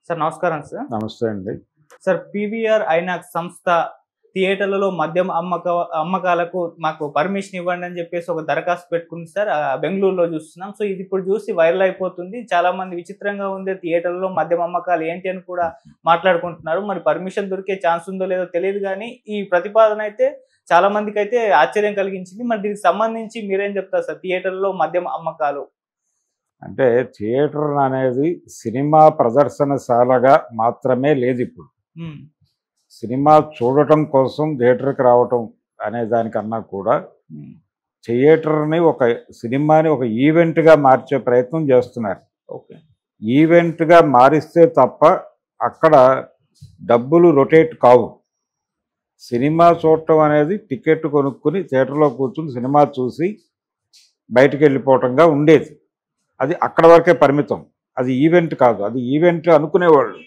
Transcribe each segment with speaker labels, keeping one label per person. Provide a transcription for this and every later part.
Speaker 1: Sir నమస్కారం sir.
Speaker 2: నమస్తే అండి.
Speaker 1: సార్ పీవీఆర్ ఐనాక్స్ సంస్థ థియేటర్లలో మద్యం అమ్మకాలకు మాకు పర్మిషన్ ఇవ్వండి అని చెప్పేసి ఒక దరఖాస్తు పెట్టుకుంది సార్. బెంగుళూరులో చూస్తున్నాం. సో ఇది ఇప్పుడు చూసి వైరల్ అయిపోతుంది. చాలా మంది విచిత్రంగా ఉంది, థియేటర్లలో మద్యం అమ్మకాలు ఏంటి అని కూడా మాట్లాడుకుంటున్నారు. మరి పర్మిషన్ దొరికే ఛాన్స్ ఉందో లేదో తెలియదు, కానీ ఈ ప్రతిపాదన అయితే చాలా మందికి అయితే ఆశ్చర్యం కలిగించింది. మరి దీనికి సంబంధించి మీరేం చెప్తారు సార్? థియేటర్లో మద్యం అమ్మకాలు
Speaker 2: అంటే థియేటర్ అనేది సినిమా ప్రదర్శనశాలగా మాత్రమే లేదు. ఇప్పుడు సినిమా చూడటం కోసం థియేటర్కి రావటం అనే దానికన్నా కూడా థియేటర్ని సినిమాని ఒక ఈవెంట్గా మార్చే ప్రయత్నం చేస్తున్నారు.
Speaker 1: ఓకే,
Speaker 2: ఈవెంట్గా మారిస్తే తప్ప అక్కడ డబ్బులు రొటేట్ కావు. సినిమా చూడటం అనేది టికెట్ కొనుక్కుని థియేటర్లో కూర్చుని సినిమా చూసి బయటికి వెళ్ళిపోవటంగా ఉండేది. అది అక్కడ వరకే పరిమితం. అది ఈవెంట్ కాదు. అది ఈవెంట్ అనుకునేవాళ్ళు,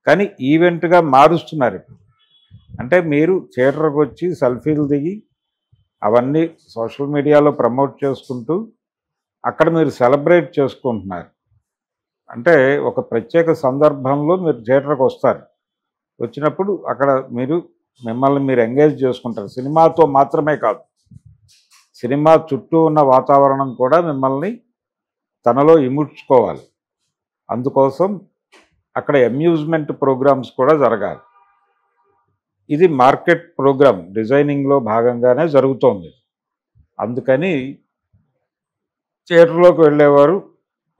Speaker 2: కానీ ఈవెంట్గా మారుస్తున్నారు ఇప్పుడు. అంటే మీరు థియేటర్కి వచ్చి సెల్ఫీలు దిగి అవన్నీ సోషల్ మీడియాలో ప్రమోట్ చేసుకుంటూ అక్కడ మీరు సెలబ్రేట్ చేసుకుంటున్నారు. అంటే ఒక ప్రత్యేక సందర్భంలో మీరు థియేటర్కి వస్తారు. వచ్చినప్పుడు అక్కడ మిమ్మల్ని మీరు ఎంగేజ్ చేసుకుంటారు. సినిమాతో మాత్రమే కాదు, సినిమా చుట్టూ ఉన్న వాతావరణం కూడా మిమ్మల్ని తనలో ఇముడ్చుకోవాలి. అందుకోసం అక్కడ అమ్యూజ్మెంట్ ప్రోగ్రామ్స్ కూడా జరగాలి. ఇది మార్కెట్ ప్రోగ్రామ్ డిజైనింగ్లో భాగంగానే జరుగుతోంది. అందుకని థియేటర్లోకి వెళ్ళేవారు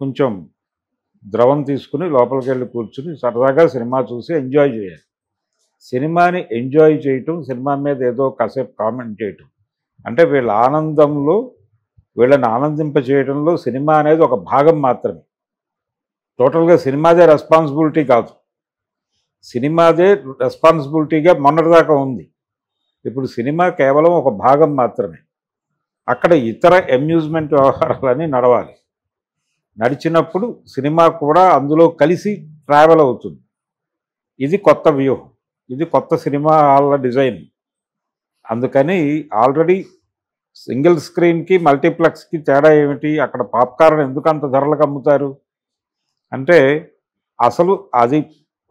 Speaker 2: కొంచెం ద్రవం తీసుకుని లోపలికి వెళ్ళి కూర్చుని సరదాగా సినిమా చూసి ఎంజాయ్ చేయాలి. సినిమాని ఎంజాయ్ చేయటం, సినిమా మీద ఏదో కాసేపు కామెంట్ చేయటం, అంటే వీళ్ళని ఆనందింపజేయడంలో సినిమా అనేది ఒక భాగం మాత్రమే. టోటల్గా సినిమాదే రెస్పాన్సిబిలిటీ కాదు. సినిమాదే రెస్పాన్సిబిలిటీగా మొన్నటిదాకా ఉంది. ఇప్పుడు సినిమా కేవలం ఒక భాగం మాత్రమే. అక్కడ ఇతర అమ్యూజ్మెంట్ వ్యవహారాలన్నీ నడవాలి. నడిచినప్పుడు సినిమా కూడా అందులో కలిసి ట్రావెల్ అవుతుంది. ఇది కొత్త వ్యూహం, ఇది కొత్త సినిమా హాల్ల డిజైన్. అందుకని ఆల్రెడీ సింగిల్ స్క్రీన్కి మల్టీప్లెక్స్కి తేడా ఏమిటి? అక్కడ పాప్కార్న్ ఎందుకు అంత ధరలకు అమ్ముతారు అంటే అసలు అది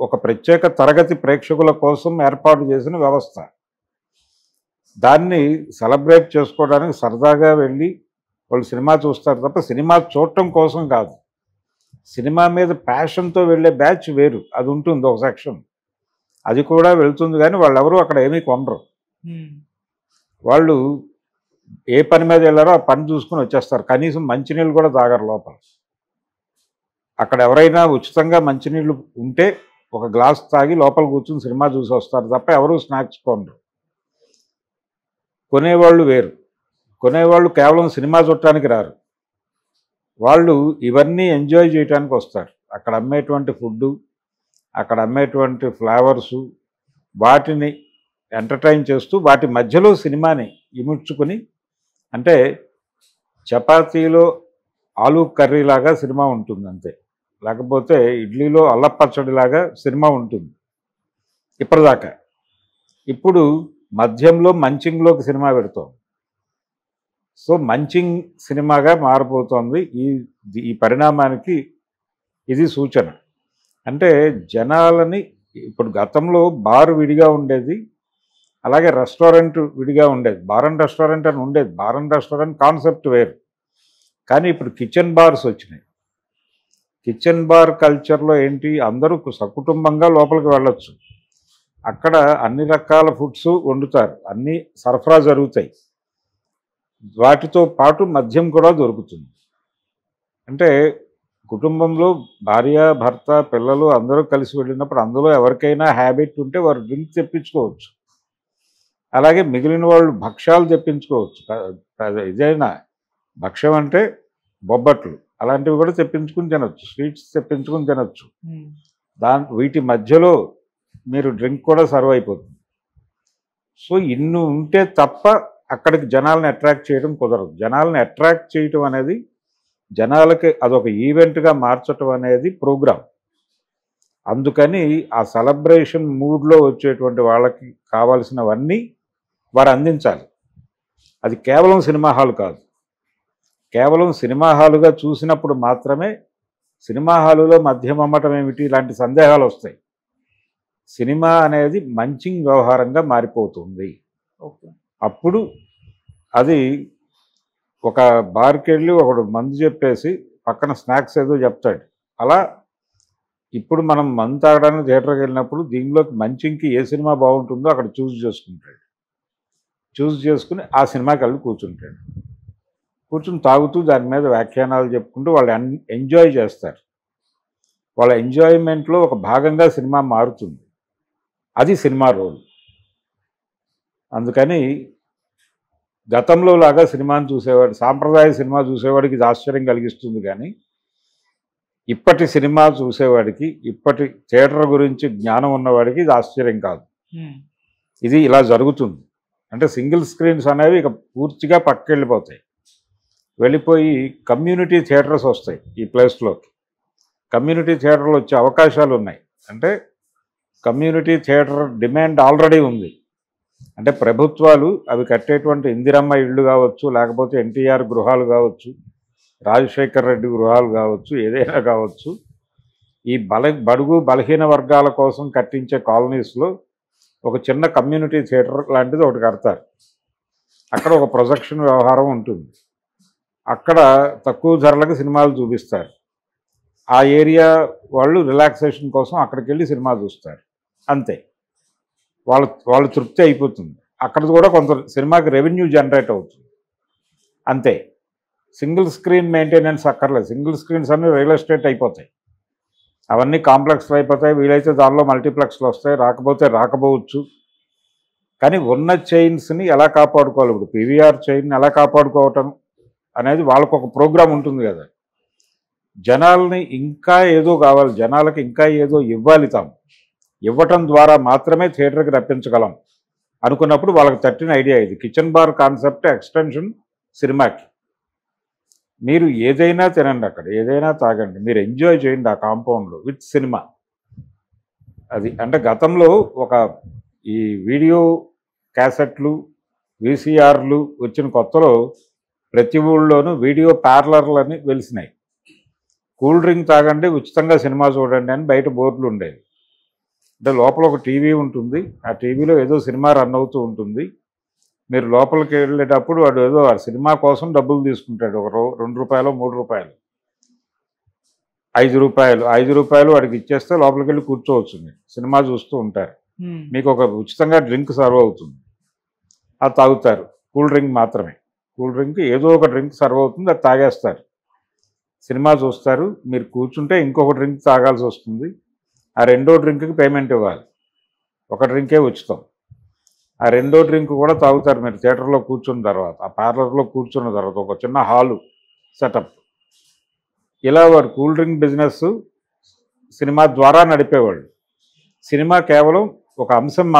Speaker 2: ఒక ప్రత్యేక తరగతి ప్రేక్షకుల కోసం ఏర్పాటు చేసిన వ్యవస్థ. దాన్ని సెలబ్రేట్ చేసుకోవడానికి సరదాగా వెళ్ళి వాళ్ళు సినిమా చూస్తారు తప్ప సినిమా చూడటం కోసం కాదు. సినిమా మీద ప్యాషన్తో వెళ్ళే బ్యాచ్ వేరు, అది ఉంటుంది ఒక సెక్షన్. అది కూడా వెళ్తుంది, కానీ వాళ్ళెవరూ అక్కడ ఏమీ కొనరు. వాళ్ళు ఏ పని మీద వెళ్ళారో ఆ పని చూసుకుని వచ్చేస్తారు. కనీసం మంచినీళ్ళు కూడా తాగరు లోపల. అక్కడ ఎవరైనా ఉచితంగా మంచినీళ్ళు ఉంటే ఒక గ్లాస్ తాగి లోపల కూర్చుని సినిమా చూసి వస్తారు తప్ప ఎవరూ స్నాక్స్ కొనరు. కొనేవాళ్ళు వేరు. కొనేవాళ్ళు కేవలం సినిమా చూడటానికి రారు, వాళ్ళు ఇవన్నీ ఎంజాయ్ చేయడానికి వస్తారు. అక్కడ అమ్మేటువంటి ఫుడ్డు, అక్కడ అమ్మేటువంటి ఫ్లేవర్సు, వాటిని ఎంటర్టైన్ చేస్తూ వాటి మధ్యలో సినిమాని ఇముడ్చుకుని, అంటే చపాతీలో ఆలూ కర్రీలాగా సినిమా ఉంటుంది అంతే, లేకపోతే ఇడ్లీలో అల్లపచ్చడిలాగా సినిమా ఉంటుంది ఇప్పటిదాకా. ఇప్పుడు మధ్యంలో మంచింగ్లోకి సినిమా పెడుతోంది. సో మంచింగ్ సినిమాగా మారిపోతుంది. ఈ పరిణామానికి ఇది సూచన. అంటే జనాలని ఇప్పుడు గతంలో బార్ విడిగా ఉండేది, అలాగే రెస్టారెంట్ విడిగా ఉండేది. బార్ అండ్ రెస్టారెంట్ అని ఉండేది. బార్ అండ్ రెస్టారెంట్ కాన్సెప్ట్ వేరు, కానీ ఇప్పుడు కిచెన్ బార్స్ వచ్చినాయి. కిచెన్ బార్ కల్చర్లో ఏంటి, అందరూ సకుటుంబంగా లోపలికి వెళ్ళొచ్చు. అక్కడ అన్ని రకాల ఫుడ్స్ వండుతారు, అన్నీ సరఫరా జరుగుతాయి. వాటితో పాటు మద్యం కూడా దొరుకుతుంది. అంటే కుటుంబంలో భార్య, భర్త, పిల్లలు అందరూ కలిసి వెళ్ళినప్పుడు అందులో ఎవరికైనా హ్యాబిట్ ఉంటే వారు డ్రింక్ తెప్పించుకోవచ్చు. అలాగే మిగిలిన వాళ్ళు భక్ష్యాలు తెప్పించుకోవచ్చు. ఇదైనా భక్ష్యం అంటే బొబ్బట్లు అలాంటివి కూడా తెప్పించుకుని తినొచ్చు, స్వీట్స్ తెప్పించుకుని తినొచ్చు. వీటి మధ్యలో మీరు డ్రింక్ కూడా సర్వ్ అయిపోతుంది. సో ఇన్ని ఉంటే తప్ప అక్కడికి జనాలను అట్రాక్ట్ చేయడం కుదరదు. జనాలను అట్రాక్ట్ చేయటం అనేది, జనాలకి అదొక ఈవెంట్గా మార్చటం అనేది ప్రోగ్రామ్. అందుకని ఆ సెలబ్రేషన్ మూడ్లో వచ్చేటువంటి వాళ్ళకి కావాల్సినవన్నీ వారు అందించాలి. అది కేవలం సినిమా హాల్ కాదు. కేవలం సినిమా హాలుగా చూసినప్పుడు మాత్రమే సినిమా హాలులో మద్యం అమ్మటం ఏమిటి, ఇలాంటి సందేహాలు వస్తాయి. సినిమా అనేది మంచింగ్ వ్యవహారంగా మారిపోతుంది.
Speaker 1: ఓకే.
Speaker 2: అప్పుడు అది ఒక బార్కి వెళ్ళి ఒకడు మందు చెప్పేసి పక్కన స్నాక్స్ ఏదో చెప్తాడు. అలా ఇప్పుడు మనం మందు తాగడానికి థియేటర్కి వెళ్ళినప్పుడు దీనిలోకి మంచింగ్కి ఏ సినిమా బాగుంటుందో అక్కడ చూస్ చేసుకుంటాడు. చూస్ చేసుకుని ఆ సినిమాకి వెళ్ళి కూర్చుంటాడు. కూర్చుని తాగుతూ దాని మీద వ్యాఖ్యానాలు చెప్పుకుంటూ వాళ్ళు ఎంజాయ్ చేస్తారు. వాళ్ళ ఎంజాయ్మెంట్లో ఒక భాగంగా సినిమా మారుతుంది. అది సినిమా రోల్. అందుకని గతంలో లాగా సినిమాని చూసేవాడు, సాంప్రదాయ సినిమా చూసేవాడికి ఇది ఆశ్చర్యం కలిగిస్తుంది. కానీ ఇప్పటి సినిమా చూసేవాడికి, ఇప్పటి థియేటర్ గురించి జ్ఞానం ఉన్నవాడికి ఇది ఆశ్చర్యం కాదు. ఇది ఇలా జరుగుతుంది. అంటే సింగిల్ స్క్రీన్స్ అనేవి ఇక పూర్తిగా పక్కకెళ్ళిపోతాయి. వెళ్ళిపోయి కమ్యూనిటీ థియేటర్స్ వస్తాయి ఈ ప్లేస్లోకి. కమ్యూనిటీ థియేటర్లు వచ్చే అవకాశాలు ఉన్నాయి. అంటే కమ్యూనిటీ థియేటర్ డిమాండ్ ఆల్రెడీ ఉంది. అంటే ప్రభుత్వాలు అవి కట్టేటువంటి ఇందిరమ్మ ఇళ్ళు కావచ్చు, లేకపోతే ఎన్టీఆర్ గృహాలు కావచ్చు, రాజశేఖర్ రెడ్డి గృహాలు కావచ్చు, ఏదైనా కావచ్చు, ఈ బడుగు బలహీన వర్గాల కోసం కట్టించే కాలనీస్లో ఒక చిన్న కమ్యూనిటీ థియేటర్ లాంటిది ఒకటి కడతారు. అక్కడ ఒక ప్రొజెక్షన్ వ్యవహారం ఉంటుంది. అక్కడ తక్కువ ధరలకు సినిమాలు చూపిస్తారు. ఆ ఏరియా వాళ్ళు రిలాక్సేషన్ కోసం అక్కడికి వెళ్ళి సినిమా చూస్తారు. అంతే, వాళ్ళు తృప్తి అయిపోతుంది. అక్కడ కూడా కొంత సినిమాకి రెవెన్యూ జనరేట్ అవుతుంది. అంతే. సింగిల్ స్క్రీన్ మెయింటెనెన్స్ అక్కర్లేదు. సింగిల్ స్క్రీన్స్ అన్నీ రియల్ ఎస్టేట్ అయిపోతాయి. అవన్నీ కాంప్లెక్స్లు అయిపోతాయి. వీలైతే దానిలో మల్టీప్లెక్స్లు వస్తాయి, రాకపోతే రాకపోవచ్చు. కానీ ఉన్న చైన్స్ని ఎలా కాపాడుకోవాలి, ఇప్పుడు పీవీఆర్ చైన్ని ఎలా కాపాడుకోవటం అనేది వాళ్ళకు ఒక ప్రోగ్రాం ఉంటుంది కదా. జనాల్ని ఇంకా ఏదో కావాలి, జనాలకి ఇంకా ఏదో ఇవ్వాలి, తాము ఇవ్వటం ద్వారా మాత్రమే థియేటర్కి రప్పించగలం అనుకున్నప్పుడు వాళ్ళకి తట్టిన ఐడియా ఇది. కిచెన్ బార్ కాన్సెప్ట్ ఎక్స్టెన్షన్ సినిమాకి. మీరు ఏదైనా తినండి, అక్కడ ఏదైనా తాగండి, మీరు ఎంజాయ్ చేయండి ఆ కాంపౌండ్లో విత్ సినిమా. అది అంటే గతంలో ఒక ఈ వీడియో క్యాసెట్లు, వీసీఆర్లు వచ్చిన కొత్తలో ప్రతి ఊళ్ళోనూ వీడియో పార్లర్లని వెలిసినాయి. కూల్ డ్రింక్ తాగండి, ఉచితంగా సినిమా చూడండి అని బయట బోర్డులు ఉండేవి. అంటే లోపల ఒక టీవీ ఉంటుంది, ఆ టీవీలో ఏదో సినిమా రన్ అవుతూ ఉంటుంది. మీరు లోపలికి వెళ్ళేటప్పుడు వాడు ఏదో ఆ సినిమా కోసం డబ్బులు తీసుకుంటాడు. ఒక ₹2 ₹3, ₹5 వాడికి ఇచ్చేస్తే లోపలికి వెళ్ళి కూర్చోవచ్చు, సినిమా చూస్తూ ఉంటారు. మీకు ఒక ఉచితంగా డ్రింక్ సర్వ్ అవుతుంది, అది తాగుతారు. కూల్ డ్రింక్ మాత్రమే, కూల్ డ్రింక్ ఏదో ఒక డ్రింక్ సర్వ్ అవుతుంది, అది తాగేస్తారు, సినిమా చూస్తారు. మీరు కూర్చుంటే ఇంకొక డ్రింక్ తాగాల్సి వస్తుంది. ఆ రెండో డ్రింక్కి పేమెంట్ ఇవ్వాలి, ఒక డ్రింకే ఉచితం. ఆ రెండో డ్రింక్ కూడా తాగుతారు మీరు థియేటర్లో కూర్చున్న తర్వాత, ఆ పార్లర్లో కూర్చున్న తర్వాత. ఒక చిన్న హాలు సెటప్. ఇలా వాడు కూల్ డ్రింక్ బిజినెస్ సినిమా ద్వారా నడిపేవాళ్ళు. సినిమా కేవలం ఒక అంశం